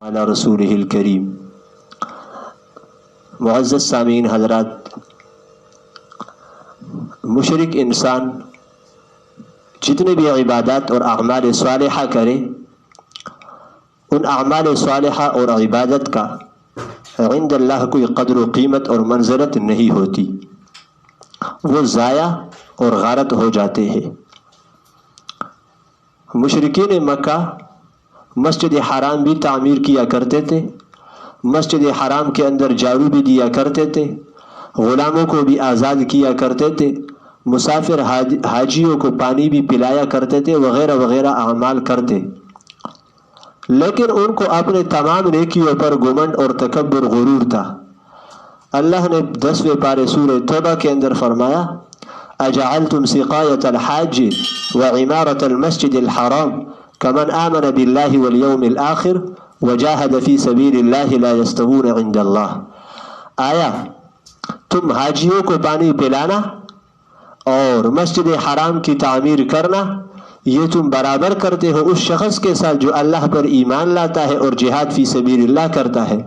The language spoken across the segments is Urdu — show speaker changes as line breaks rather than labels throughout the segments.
علی رسولہ الکریم۔ معزز سامعین حضرات، مشرک انسان جتنے بھی عبادات اور اعمال صالحہ کرے، ان اعمال صالحہ اور عبادت کا عند اللہ کوئی قدر و قیمت اور منزلت نہیں ہوتی، وہ ضائع اور غارت ہو جاتے ہیں۔ مشرکین مکہ مسجد حرام بھی تعمیر کیا کرتے تھے، مسجد حرام کے اندر جارو بھی دیا کرتے تھے، غلاموں کو بھی آزاد کیا کرتے تھے، مسافر حاجیوں کو پانی بھی پلایا کرتے تھے، وغیرہ وغیرہ اعمال کرتے، لیکن ان کو اپنے تمام نیکیوں پر گھمنڈ اور تکبر غرور تھا۔ اللہ نے 10ویں پارے سورہ توبہ کے اندر فرمایا، اجعلتم سقایۃ الحاج وعمارۃ المسجد الحرام کمن آمن باللہ والیوم الآخر وجاہد فی سبیل اللہ لا یستوون عند اللہ۔ آیا تم حاجیوں کو پانی پلانا اور مسجد حرام کی تعمیر کرنا، یہ تم برابر کرتے ہو اس شخص کے ساتھ جو اللہ پر ایمان لاتا ہے اور جہاد فی سبیل اللہ کرتا ہے؟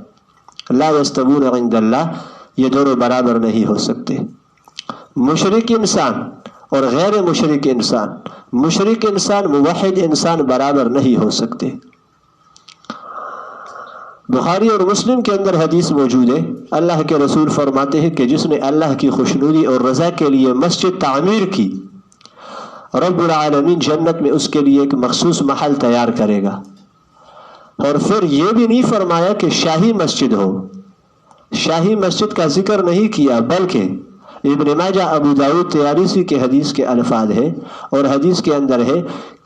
لا یستوون عند اللہ، یہ دونوں برابر نہیں ہو سکتے۔ مشرک انسان اور غیر مشرک انسان، مشرک انسان موحد انسان برابر نہیں ہو سکتے۔ بخاری اور مسلم کے اندر حدیث موجود ہے، اللہ کے رسول فرماتے ہیں کہ جس نے اللہ کی خوشنودی اور رضا کے لیے مسجد تعمیر کی، رب العالمین جنت میں اس کے لیے ایک مخصوص محل تیار کرے گا۔ اور پھر یہ بھی نہیں فرمایا کہ شاہی مسجد ہو، شاہی مسجد کا ذکر نہیں کیا، بلکہ ابن ماجہ ابو داؤد طیالسی کے حدیث کے الفاظ ہے، اور حدیث کے اندر ہے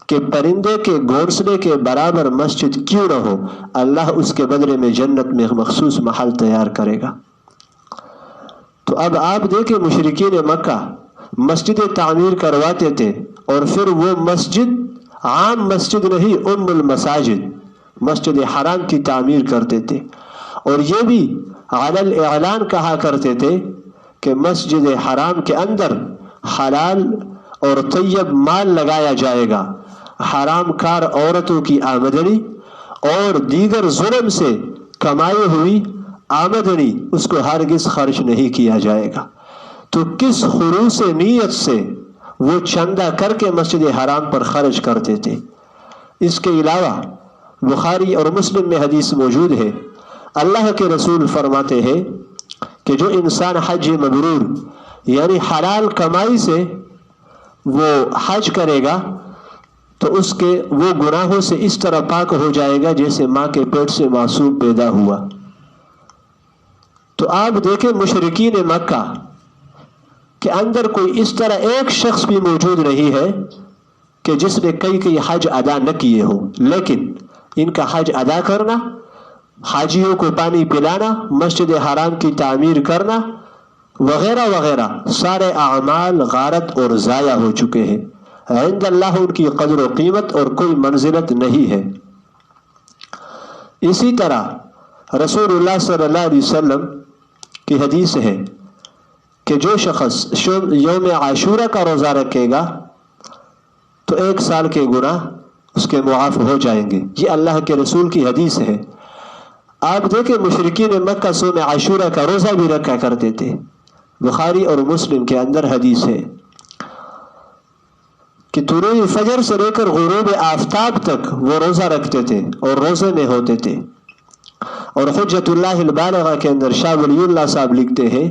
کہ پرندے کے گھونسلے کے برابر مسجد کیوں نہ ہو، اللہ اس کے بدلے میں جنت میں مخصوص محل تیار کرے گا۔ تو اب آپ دیکھیں، مشرکین مکہ مسجد تعمیر کرواتے تھے، اور پھر وہ مسجد عام مسجد نہیں، ام المساجد مسجد حرام کی تعمیر کرتے تھے، اور یہ بھی علی الاعلان کہا کرتے تھے کہ مسجد حرام کے اندر حلال اور طیب مال لگایا جائے گا، حرام کار عورتوں کی آمدنی اور دیگر ظلم سے کمائی ہوئی آمدنی اس کو ہرگز خرچ نہیں کیا جائے گا۔ تو کس خلوص نیت سے وہ چندہ کر کے مسجد حرام پر خرچ کرتے تھے۔ اس کے علاوہ بخاری اور مسلم میں حدیث موجود ہے، اللہ کے رسول فرماتے ہیں کہ جو انسان حج مبرور یعنی حلال کمائی سے وہ حج کرے گا تو اس کے وہ گناہوں سے اس طرح پاک ہو جائے گا جیسے ماں کے پیٹ سے معصوم پیدا ہوا۔ تو آپ دیکھیں مشرکین مکہ کے اندر کوئی اس طرح ایک شخص بھی موجود نہیں ہے کہ جس نے کئی حج ادا نہ کیے ہو، لیکن ان کا حج ادا کرنا، حاجیوں کو پانی پلانا، مسجد حرام کی تعمیر کرنا وغیرہ وغیرہ سارے اعمال غارت اور ضائع ہو چکے ہیں، عند اللہ ان کی قدر و قیمت اور کوئی منزلت نہیں ہے۔ اسی طرح رسول اللہ صلی اللہ علیہ وسلم کی حدیث ہے کہ جو شخص یوم عاشورہ کا روزہ رکھے گا تو 1 سال کے گناہ اس کے معاف ہو جائیں گے، یہ اللہ کے رسول کی حدیث ہے۔ آپ دیکھیں مشرکین مکہ صوم عاشورہ کا روزہ بھی رکھا کرتے تھے، بخاری اور مسلم کے اندر حدیث ہے کہ طلوع فجر سے لے کر غروب آفتاب تک وہ روزہ رکھتے تھے اور روزے میں ہوتے تھے۔ اور حجت اللہ البالغہ کے اندر شاہ ولی اللہ صاحب لکھتے ہیں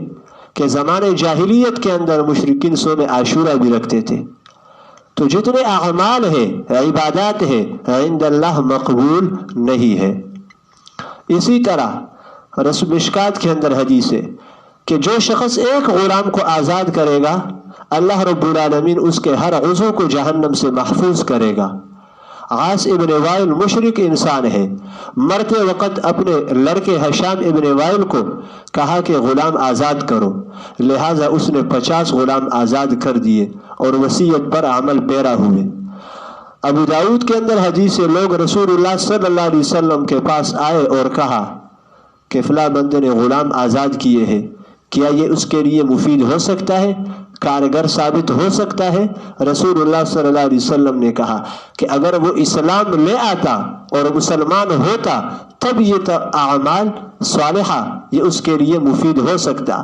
کہ زمانے جاہلیت کے اندر مشرکین صوم عاشورہ بھی رکھتے تھے۔ تو جتنے اعمال ہیں، عبادات ہیں، عند اللہ مقبول نہیں ہے۔ اسی طرح مشکات کے اندر حدیث ہے کہ جو شخص ایک غلام کو آزاد کرے گا، اللہ رب العالمین اس کے ہر عضو کو جہنم سے محفوظ کرے گا۔ عاص ابن وائل مشرک انسان ہے، مرتے وقت اپنے لڑکے ہشام ابن وائل کو کہا کہ غلام آزاد کرو، لہٰذا اس نے 50 غلام آزاد کر دیے اور وصیت پر عمل پیرا ہوئے۔ ابو داؤد کے اندر حدیث ہے، لوگ رسول اللہ صلی اللہ علیہ وسلم کے پاس آئے اور کہا کہ فلاں بندے نے غلام آزاد کیے ہیں، کیا یہ اس کے لیے مفید ہو سکتا ہے؟ کارگر ثابت ہو سکتا ہے؟ رسول اللہ صلی اللہ علیہ وسلم نے کہا کہ اگر وہ اسلام لے آتا اور مسلمان ہوتا تب یہ اعمال صالحہ یہ اس کے لیے مفید ہو سکتا.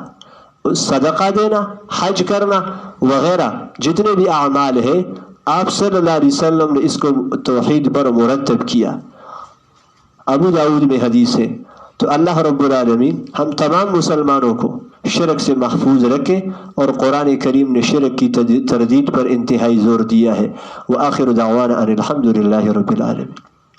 صدقہ دینا، حج کرنا وغیرہ جتنے بھی اعمال ہیں آپ صلی اللہ علیہ وسلم نے اس کو توحید پر مرتب کیا. ابو داؤد میں حدیث ہے. تو اللہ رب العالمین ہم تمام مسلمانوں کو شرک سے محفوظ رکھے، اور قرآن کریم نے شرک کی تردید پر انتہائی زور دیا ہے. وآخر دعوانا ان الحمد للہ رب العالمین.